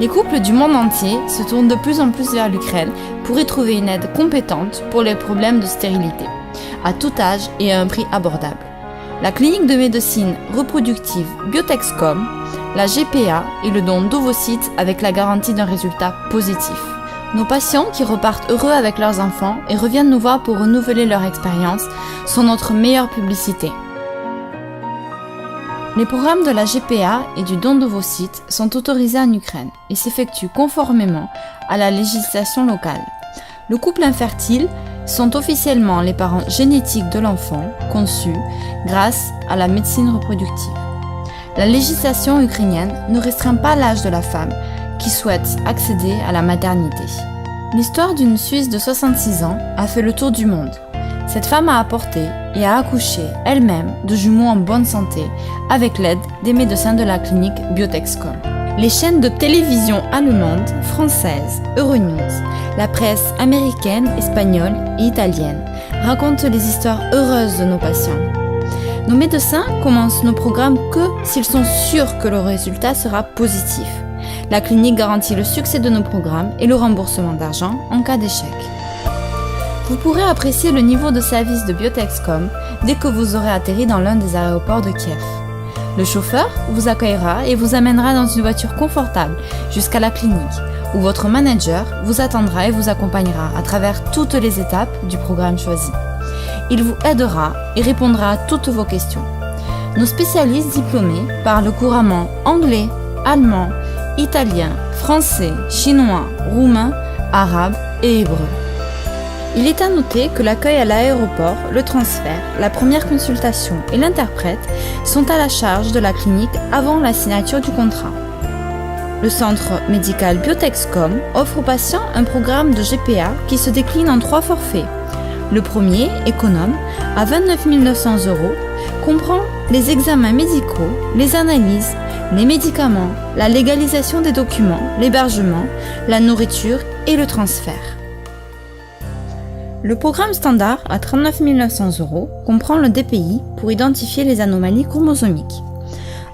Les couples du monde entier se tournent de plus en plus vers l'Ukraine pour y trouver une aide compétente pour les problèmes de stérilité, à tout âge et à un prix abordable. La clinique de médecine reproductive Biotexcom, la GPA et le don d'ovocytes avec la garantie d'un résultat positif. Nos patients qui repartent heureux avec leurs enfants et reviennent nous voir pour renouveler leur expérience sont notre meilleure publicité. Les programmes de la GPA et du don d'ovocytes sont autorisés en Ukraine et s'effectuent conformément à la législation locale. Le couple infertile sont officiellement les parents génétiques de l'enfant conçu grâce à la médecine reproductive. La législation ukrainienne ne restreint pas l'âge de la femme qui souhaite accéder à la maternité. L'histoire d'une Suisse de 66 ans a fait le tour du monde. Cette femme a apporté et a accouché elle-même de jumeaux en bonne santé avec l'aide des médecins de la clinique Biotexcom. Les chaînes de télévision allemandes, françaises, Euronews, la presse américaine, espagnole et italienne racontent les histoires heureuses de nos patients. Nos médecins commencent nos programmes que s'ils sont sûrs que le résultat sera positif. La clinique garantit le succès de nos programmes et le remboursement d'argent en cas d'échec. Vous pourrez apprécier le niveau de service de Biotexcom dès que vous aurez atterri dans l'un des aéroports de Kiev. Le chauffeur vous accueillera et vous amènera dans une voiture confortable jusqu'à la clinique, où votre manager vous attendra et vous accompagnera à travers toutes les étapes du programme choisi. Il vous aidera et répondra à toutes vos questions. Nos spécialistes diplômés parlent couramment anglais, allemand, italien, français, chinois, roumain, arabe et hébreu. Il est à noter que l'accueil à l'aéroport, le transfert, la première consultation et l'interprète sont à la charge de la clinique avant la signature du contrat. Le centre médical Biotexcom offre aux patients un programme de GPA qui se décline en 3 forfaits. Le premier, économe, à 29 900 €, comprend les examens médicaux, les analyses, les médicaments, la légalisation des documents, l'hébergement, la nourriture et le transfert. Le programme standard à 39 900 € comprend le DPI pour identifier les anomalies chromosomiques.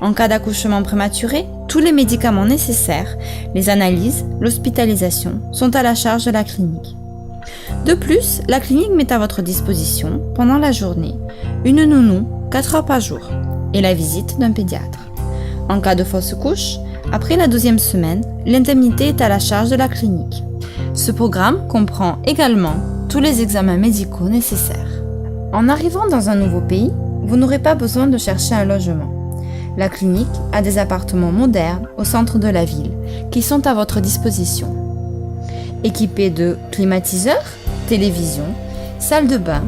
En cas d'accouchement prématuré, tous les médicaments nécessaires, les analyses, l'hospitalisation sont à la charge de la clinique. De plus, la clinique met à votre disposition, pendant la journée, une nounou 4 heures par jour et la visite d'un pédiatre. En cas de fausse couche, après la 12e semaine, l'indemnité est à la charge de la clinique. Ce programme comprend également tous les examens médicaux nécessaires. En arrivant dans un nouveau pays, vous n'aurez pas besoin de chercher un logement. La clinique a des appartements modernes au centre de la ville qui sont à votre disposition. Équipés de climatiseurs, télévision, salle de bain,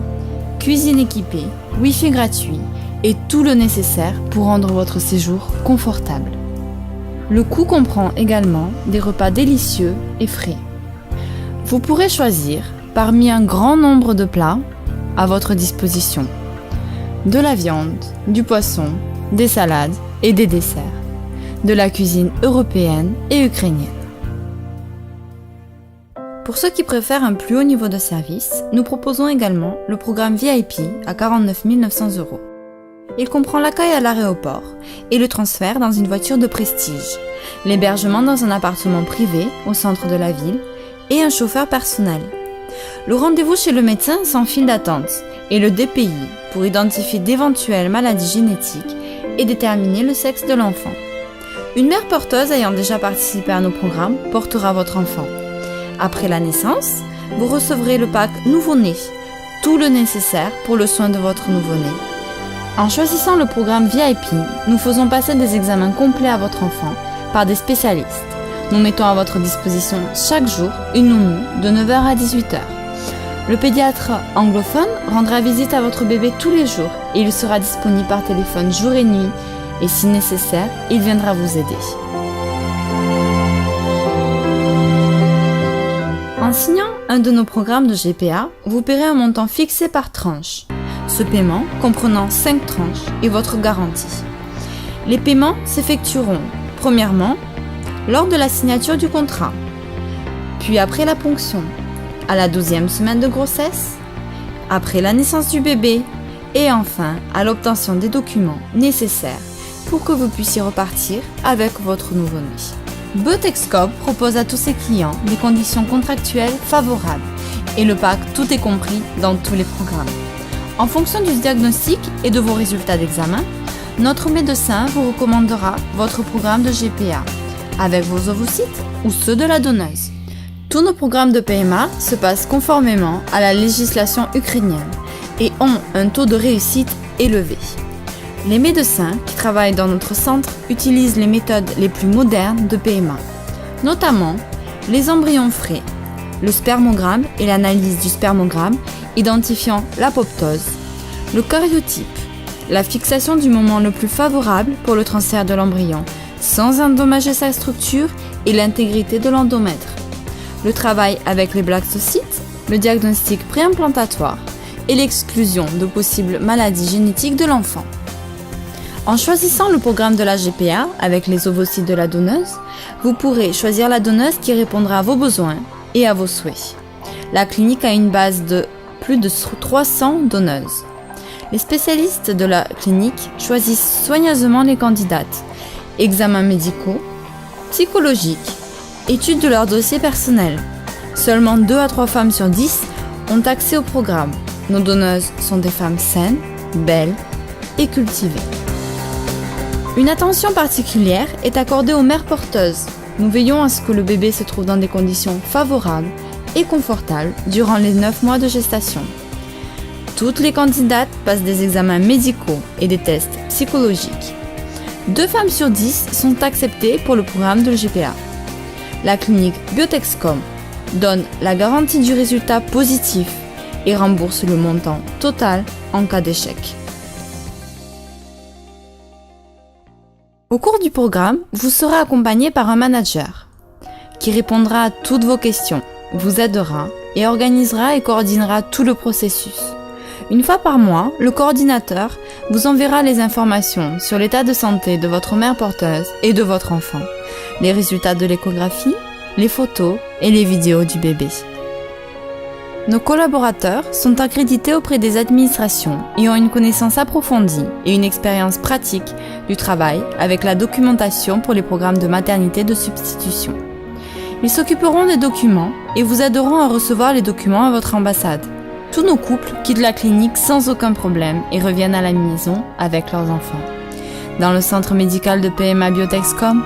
cuisine équipée, Wi-Fi gratuit et tout le nécessaire pour rendre votre séjour confortable. Le coût comprend également des repas délicieux et frais. Vous pourrez choisir parmi un grand nombre de plats à votre disposition. De la viande, du poisson, des salades et des desserts. De la cuisine européenne et ukrainienne. Pour ceux qui préfèrent un plus haut niveau de service, nous proposons également le programme VIP à 49 900 €. Il comprend l'accueil à l'aéroport et le transfert dans une voiture de prestige, l'hébergement dans un appartement privé au centre de la ville et un chauffeur personnel. Le rendez-vous chez le médecin sans file d'attente et le DPI pour identifier d'éventuelles maladies génétiques et déterminer le sexe de l'enfant. Une mère porteuse ayant déjà participé à nos programmes portera votre enfant. Après la naissance, vous recevrez le pack nouveau-né, tout le nécessaire pour le soin de votre nouveau-né. En choisissant le programme VIP, nous faisons passer des examens complets à votre enfant par des spécialistes. Nous mettons à votre disposition chaque jour une nounou de 9 h à 18 h. Le pédiatre anglophone rendra visite à votre bébé tous les jours et il sera disponible par téléphone jour et nuit et si nécessaire, il viendra vous aider. En signant un de nos programmes de GPA, vous paierez un montant fixé par tranche. Ce paiement comprenant 5 tranches et votre garantie. Les paiements s'effectueront, premièrement, lors de la signature du contrat, puis après la ponction, à la 12e semaine de grossesse, après la naissance du bébé et enfin à l'obtention des documents nécessaires pour que vous puissiez repartir avec votre nouveau-né. Biotexcom propose à tous ses clients des conditions contractuelles favorables et le pack tout est compris dans tous les programmes. En fonction du diagnostic et de vos résultats d'examen, notre médecin vous recommandera votre programme de GPA avec vos ovocytes ou ceux de la donneuse. Tous nos programmes de PMA se passent conformément à la législation ukrainienne et ont un taux de réussite élevé. Les médecins qui travaillent dans notre centre utilisent les méthodes les plus modernes de PMA, notamment les embryons frais, le spermogramme et l'analyse du spermogramme identifiant l'apoptose, le cariotype, la fixation du moment le plus favorable pour le transfert de l'embryon sans endommager sa structure et l'intégrité de l'endomètre, le travail avec les blastocytes, le diagnostic préimplantatoire et l'exclusion de possibles maladies génétiques de l'enfant. En choisissant le programme de la GPA avec les ovocytes de la donneuse, vous pourrez choisir la donneuse qui répondra à vos besoins et à vos souhaits. La clinique a une base de plus de 300 donneuses. Les spécialistes de la clinique choisissent soigneusement les candidates. Examens médicaux, psychologiques, études de leur dossier personnel. Seulement 2 à 3 femmes sur 10 ont accès au programme. Nos donneuses sont des femmes saines, belles et cultivées. Une attention particulière est accordée aux mères porteuses. Nous veillons à ce que le bébé se trouve dans des conditions favorables et confortables durant les 9 mois de gestation. Toutes les candidates passent des examens médicaux et des tests psychologiques. 2 femmes sur 10 sont acceptées pour le programme de GPA. La clinique Biotexcom donne la garantie du résultat positif et rembourse le montant total en cas d'échec. Au cours du programme, vous serez accompagné par un manager qui répondra à toutes vos questions, vous aidera et organisera et coordonnera tout le processus. Une fois par mois, le coordinateur vous enverra les informations sur l'état de santé de votre mère porteuse et de votre enfant, les résultats de l'échographie, les photos et les vidéos du bébé. Nos collaborateurs sont accrédités auprès des administrations et ont une connaissance approfondie et une expérience pratique du travail avec la documentation pour les programmes de maternité de substitution. Ils s'occuperont des documents et vous aideront à recevoir les documents à votre ambassade. Tous nos couples quittent la clinique sans aucun problème et reviennent à la maison avec leurs enfants. Dans le centre médical de PMA Biotexcom,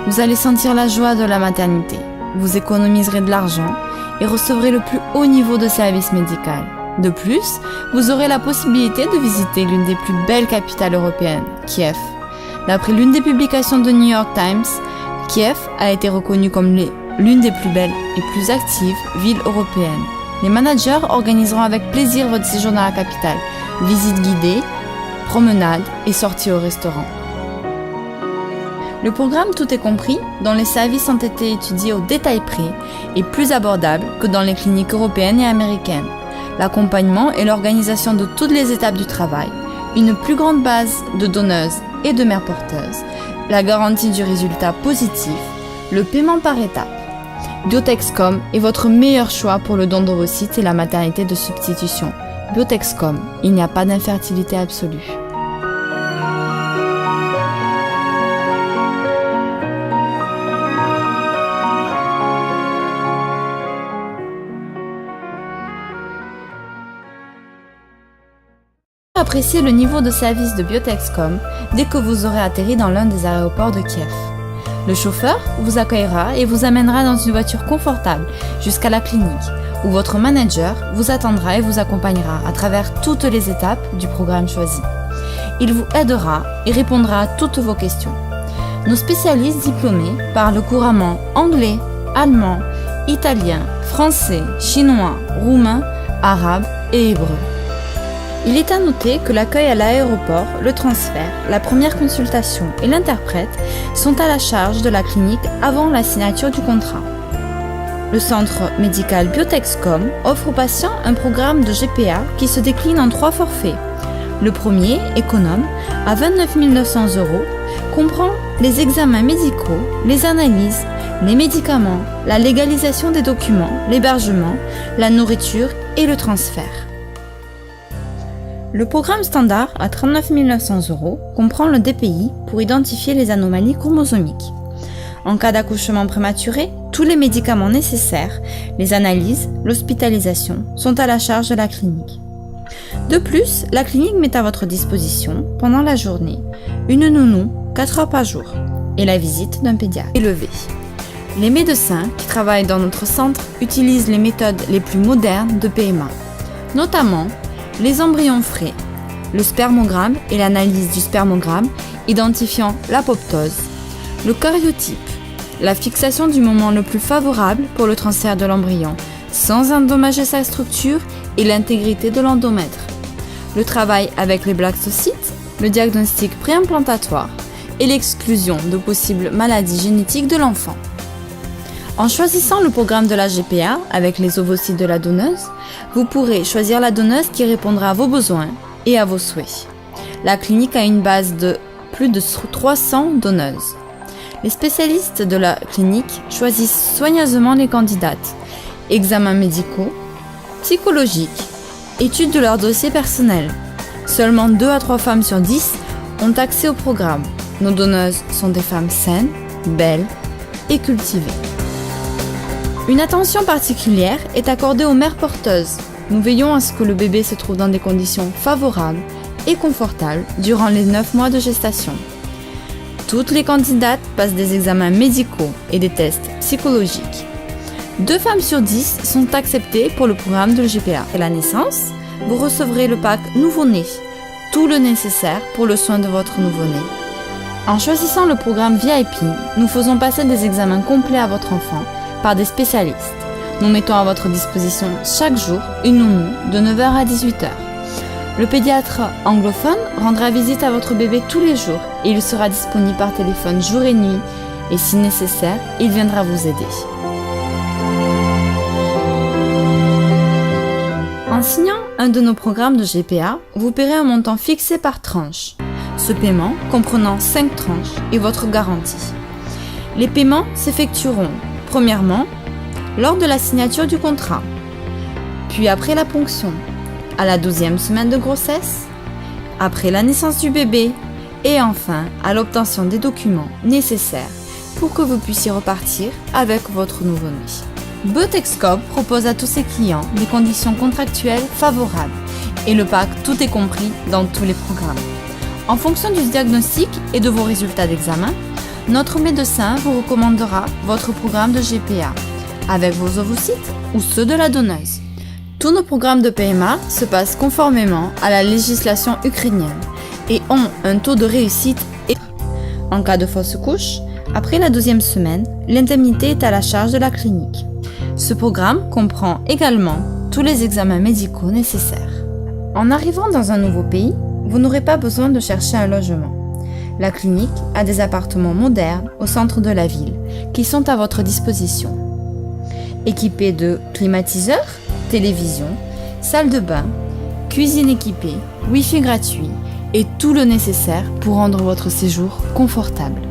vous allez sentir la joie de la maternité. Vous économiserez de l'argent et recevrez le plus haut niveau de service médical. De plus, vous aurez la possibilité de visiter l'une des plus belles capitales européennes, Kiev. D'après l'une des publications de New York Times, Kiev a été reconnue comme l'une des plus belles et plus actives villes européennes. Les managers organiseront avec plaisir votre séjour dans la capitale, visites guidées, promenades et sorties au restaurant. Le programme Tout est compris, dont les services ont été étudiés au détail près, est plus abordable que dans les cliniques européennes et américaines. L'accompagnement et l'organisation de toutes les étapes du travail, une plus grande base de donneuses et de mères porteuses, la garantie du résultat positif, le paiement par étapes. Biotexcom est votre meilleur choix pour le don d'ovocytes et la maternité de substitution. Biotexcom, il n'y a pas d'infertilité absolue. Appréciez le niveau de service de Biotexcom dès que vous aurez atterri dans l'un des aéroports de Kiev. Le chauffeur vous accueillera et vous amènera dans une voiture confortable jusqu'à la clinique, où votre manager vous attendra et vous accompagnera à travers toutes les étapes du programme choisi. Il vous aidera et répondra à toutes vos questions. Nos spécialistes diplômés parlent couramment anglais, allemand, italien, français, chinois, roumain, arabe et hébreu. Il est à noter que l'accueil à l'aéroport, le transfert, la première consultation et l'interprète sont à la charge de la clinique avant la signature du contrat. Le centre médical Biotexcom offre aux patients un programme de GPA qui se décline en 3 forfaits. Le premier, économe, à 29 900 €, comprend les examens médicaux, les analyses, les médicaments, la légalisation des documents, l'hébergement, la nourriture et le transfert. Le programme standard à 39 900 € comprend le DPI pour identifier les anomalies chromosomiques. En cas d'accouchement prématuré, tous les médicaments nécessaires, les analyses, l'hospitalisation sont à la charge de la clinique. De plus, la clinique met à votre disposition, pendant la journée, une nounou 4 heures par jour et la visite d'un pédiatre élevé. Les médecins qui travaillent dans notre centre utilisent les méthodes les plus modernes de PMA, notamment les embryons frais, le spermogramme et l'analyse du spermogramme identifiant l'apoptose, le cariotype, la fixation du moment le plus favorable pour le transfert de l'embryon sans endommager sa structure et l'intégrité de l'endomètre, le travail avec les blastocytes, le diagnostic préimplantatoire et l'exclusion de possibles maladies génétiques de l'enfant. En choisissant le programme de la GPA avec les ovocytes de la donneuse, vous pourrez choisir la donneuse qui répondra à vos besoins et à vos souhaits. La clinique a une base de plus de 300 donneuses. Les spécialistes de la clinique choisissent soigneusement les candidates. Examens médicaux, psychologiques, études de leur dossier personnel. Seulement 2 à 3 femmes sur 10 ont accès au programme. Nos donneuses sont des femmes saines, belles et cultivées. Une attention particulière est accordée aux mères porteuses. Nous veillons à ce que le bébé se trouve dans des conditions favorables et confortables durant les 9 mois de gestation. Toutes les candidates passent des examens médicaux et des tests psychologiques. 2 femmes sur 10 sont acceptées pour le programme de GPA. À la naissance, vous recevrez le pack nouveau-né, tout le nécessaire pour le soin de votre nouveau-né. En choisissant le programme VIP, nous faisons passer des examens complets à votre enfant par des spécialistes. Nous mettons à votre disposition chaque jour une nounou de 9h à 18h. Le pédiatre anglophone rendra visite à votre bébé tous les jours et il sera disponible par téléphone jour et nuit et si nécessaire, il viendra vous aider. En signant un de nos programmes de GPA, vous paierez un montant fixé par tranche. Ce paiement comprenant 5 tranches et votre garantie. Les paiements s'effectueront premièrement lors de la signature du contrat, puis après la ponction, à la 12e semaine de grossesse, après la naissance du bébé et enfin à l'obtention des documents nécessaires pour que vous puissiez repartir avec votre nouveau-né. Beutexcope propose à tous ses clients des conditions contractuelles favorables et le pack tout est compris dans tous les programmes. En fonction du diagnostic et de vos résultats d'examen, notre médecin vous recommandera votre programme de GPA avec vos ovocytes ou ceux de la donneuse. Tous nos programmes de PMA se passent conformément à la législation ukrainienne et ont un taux de réussite élevé. En cas de fausse couche, après la 12e semaine, l'indemnité est à la charge de la clinique. Ce programme comprend également tous les examens médicaux nécessaires. En arrivant dans un nouveau pays, vous n'aurez pas besoin de chercher un logement. La clinique a des appartements modernes au centre de la ville qui sont à votre disposition. Équipés de climatiseurs, télévision, salle de bain, cuisine équipée, Wi-Fi gratuit et tout le nécessaire pour rendre votre séjour confortable.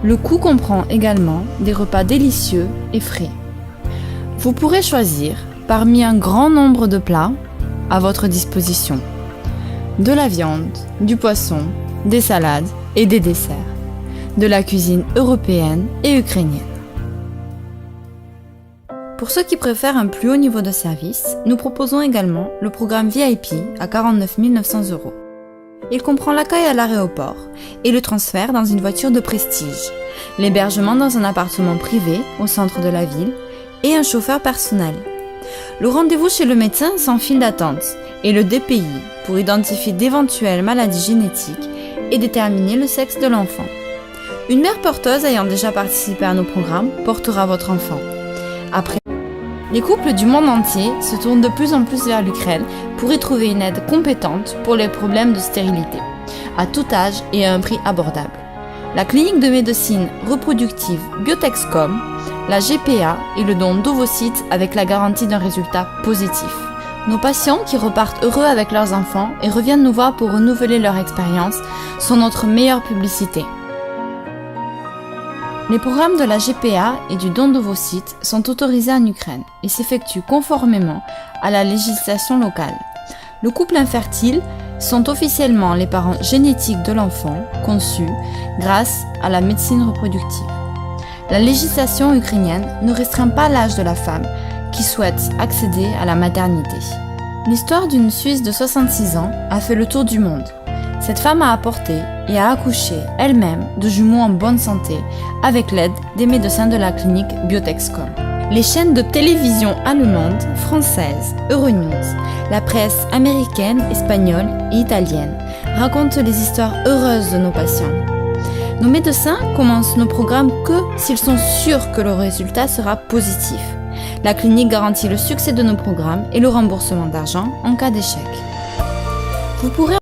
Le coût comprend également des repas délicieux et frais. Vous pourrez choisir parmi un grand nombre de plats à votre disposition. De la viande, du poisson, des salades et des desserts. De la cuisine européenne et ukrainienne. Pour ceux qui préfèrent un plus haut niveau de service, nous proposons également le programme VIP à 49 900 €. Il comprend l'accueil à l'aéroport et le transfert dans une voiture de prestige, l'hébergement dans un appartement privé au centre de la ville et un chauffeur personnel. Le rendez-vous chez le médecin sans file d'attente et le DPI pour identifier d'éventuelles maladies génétiques et déterminer le sexe de l'enfant. Une mère porteuse ayant déjà participé à nos programmes portera votre enfant. Après, les couples du monde entier se tournent de plus en plus vers l'Ukraine pour y trouver une aide compétente pour les problèmes de stérilité, à tout âge et à un prix abordable. La clinique de médecine reproductive Beutexcope, la GPA et le don d'ovocytes avec la garantie d'un résultat positif. Nos patients qui repartent heureux avec leurs enfants et reviennent nous voir pour renouveler leur expérience sont notre meilleure publicité. Les programmes de la GPA et du don d'ovocytes sont autorisés en Ukraine et s'effectuent conformément à la législation locale. Le couple infertile sont officiellement les parents génétiques de l'enfant conçu grâce à la médecine reproductive. La législation ukrainienne ne restreint pas l'âge de la femme qui souhaite accéder à la maternité. L'histoire d'une Suisse de 66 ans a fait le tour du monde. Cette femme a apporté et a accouché elle-même de jumeaux en bonne santé avec l'aide des médecins de la clinique Biotexcom. Les chaînes de télévision allemandes, françaises, Euronews, la presse américaine, espagnole et italienne racontent les histoires heureuses de nos patients. Nos médecins commencent nos programmes que s'ils sont sûrs que le résultat sera positif. La clinique garantit le succès de nos programmes et le remboursement d'argent en cas d'échec. Vous pourrez